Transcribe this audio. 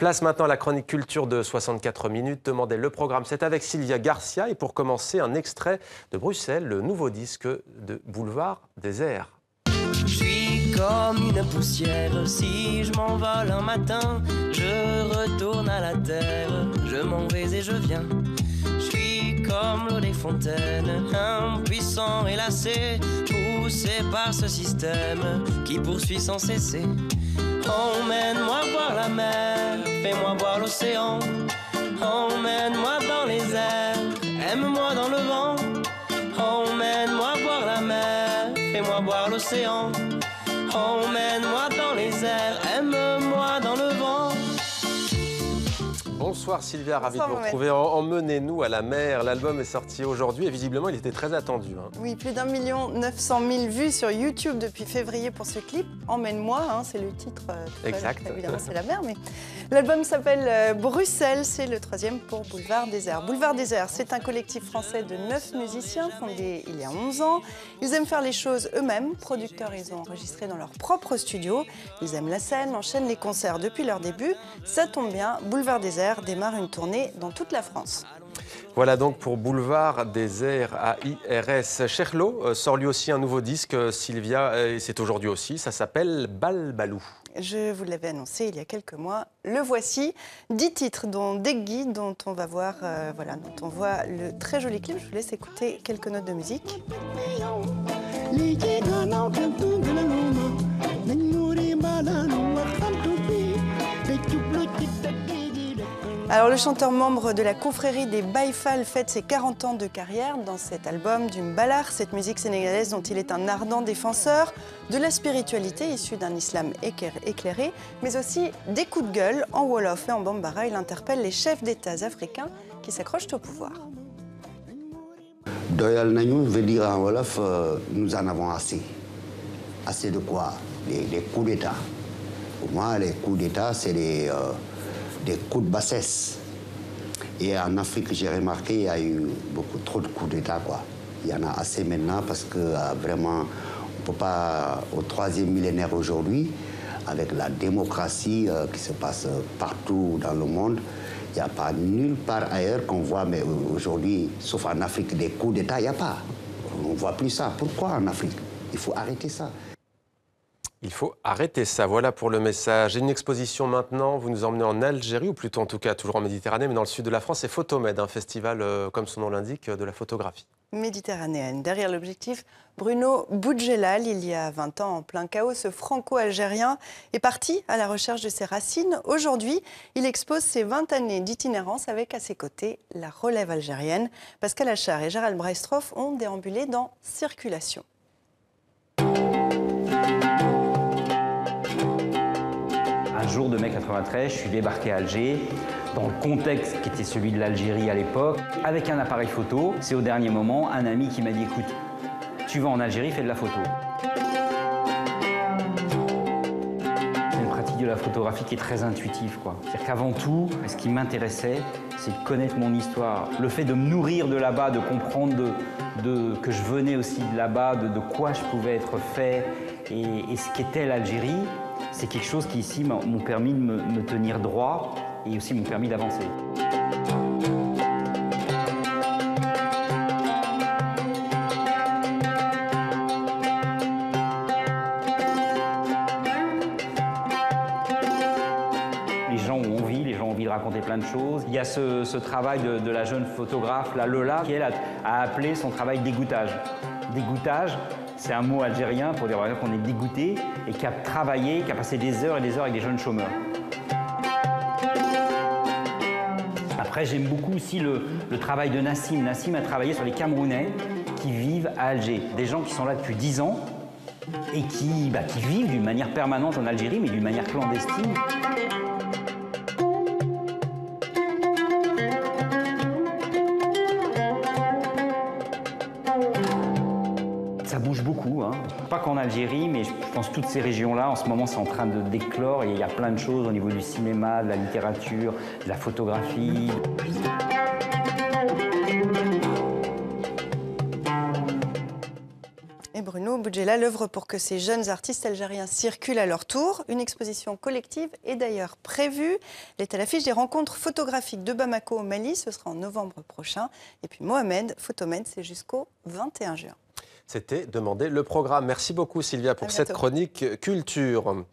Place maintenant à la chronique culture de 64 minutes. Demandez le programme, c'est avec Sylvia Garcia. Et pour commencer, un extrait de Bruxelles, le nouveau disque de Boulevard Désert. Je suis comme une poussière, si je m'envole un matin, je retourne à la terre, je m'en vais et je viens. Je suis comme l'eau des fontaines, impuissant et lassé, poussé par ce système qui poursuit sans cesser. Emmène-moi voir la mer, fais-moi voir l'océan. Emmène-moi dans les airs, aime-moi dans le vent. Emmène-moi voir la mer, fais-moi voir l'océan. Emmène-moi dans les airs, aime-moi dans le vent. Bonsoir Sylvia, ravi de Bonsoir, vous retrouver. Emmenez-nous à la mer. L'album est sorti aujourd'hui et visiblement il était très attendu. Oui, plus d'1 900 000 vues sur YouTube depuis février pour ce clip. Emmène-moi, c'est le titre. Exact. Évidemment, c'est la mer, mais l'album s'appelle Bruxelles. C'est le 3e pour Boulevard Désert. Boulevard Désert, c'est un collectif français de 9 musiciens fondé il y a 11 ans. Ils aiment faire les choses eux-mêmes. Producteurs, ils ont enregistré dans leur propre studio. Ils aiment la scène, enchaînent les concerts depuis leur début. Ça tombe bien, Boulevard Désert démarre une tournée dans toute la France. Voilà donc pour Boulevard Désert AIRS. Cherlo sort lui aussi un nouveau disque, Sylvia, et c'est aujourd'hui aussi. Ça s'appelle Balbalou. Je vous l'avais annoncé il y a quelques mois. Le voici, 10 titres dont Degui, dont on va voir, dont on voit le très joli clip. Je vous laisse écouter quelques notes de musique. Alors le chanteur membre de la confrérie des Baïfal fête ses 40 ans de carrière dans cet album du Mbalar, cette musique sénégalaise dont il est un ardent défenseur, de la spiritualité issue d'un islam éclairé, mais aussi des coups de gueule en wolof et en bambara. Il interpelle les chefs d'État africains qui s'accrochent au pouvoir. Doyal Nagnou veut dire en wolof, nous en avons assez. Assez de quoi? Des coups d'État. Pour moi, les coups d'État, c'est des coups de bassesse. Et en Afrique, j'ai remarqué, il y a eu beaucoup trop de coups d'État, quoi. Il y en a assez maintenant parce que vraiment, on ne peut pas, au 3e millénaire aujourd'hui, avec la démocratie qui se passe partout dans le monde, il n'y a pas nulle part ailleurs qu'on voit, mais aujourd'hui, sauf en Afrique, des coups d'État, il n'y a pas. On ne voit plus ça. Pourquoi en Afrique? Il faut arrêter ça. Il faut arrêter ça, voilà pour le message. Et une exposition maintenant, vous nous emmenez en Algérie, ou plutôt en tout cas toujours en Méditerranée, mais dans le sud de la France, c'est Photomed, un festival, comme son nom l'indique, de la photographie. Méditerranéenne. Derrière l'objectif, Bruno Boudjelal, il y a 20 ans, en plein chaos, ce franco-algérien est parti à la recherche de ses racines. Aujourd'hui, il expose ses 20 années d'itinérance avec à ses côtés la relève algérienne. Pascal Achard et Gérald Breistroff ont déambulé dans Circulation. Un jour de mai 93, je suis débarqué à Alger, dans le contexte qui était celui de l'Algérie à l'époque, avec un appareil photo. C'est au dernier moment un ami qui m'a dit « Écoute, tu vas en Algérie, fais de la photo ». C'est une pratique de la photographie qui est très intuitive, quoi. C'est-à-dire qu'avant tout, ce qui m'intéressait, c'est de connaître mon histoire. Le fait de me nourrir de là-bas, de comprendre que je venais aussi de là-bas, de quoi je pouvais être fait et ce qu'était l'Algérie, c'est quelque chose qui, ici, m'ont permis de me tenir droit et aussi m'ont permis d'avancer. Les gens ont envie, de raconter plein de choses. Il y a ce travail de la jeune photographe, la Lola, qui, elle, a appelé son travail dégoûtage. Dégoûtage, c'est un mot algérien pour dire qu'on est dégoûté et qui a travaillé, qui a passé des heures et des heures avec des jeunes chômeurs. Après, j'aime beaucoup aussi le travail de Nassim. Nassim a travaillé sur les Camerounais qui vivent à Alger. Des gens qui sont là depuis 10 ans et qui vivent d'une manière permanente en Algérie, mais d'une manière clandestine. Ça bouge beaucoup, pas qu'en Algérie, mais je pense que toutes ces régions-là, en ce moment, c'est en train de d'éclore et il y a plein de choses au niveau du cinéma, de la littérature, de la photographie. Bruno Boudjela l'œuvre pour que ces jeunes artistes algériens circulent à leur tour. Une exposition collective est d'ailleurs prévue. Elle est à l'affiche des rencontres photographiques de Bamako au Mali. Ce sera en novembre prochain. Et puis Mohamed, Photomed, c'est jusqu'au 21 juin. C'était demander le programme. Merci beaucoup Sylvia pour cette chronique culture.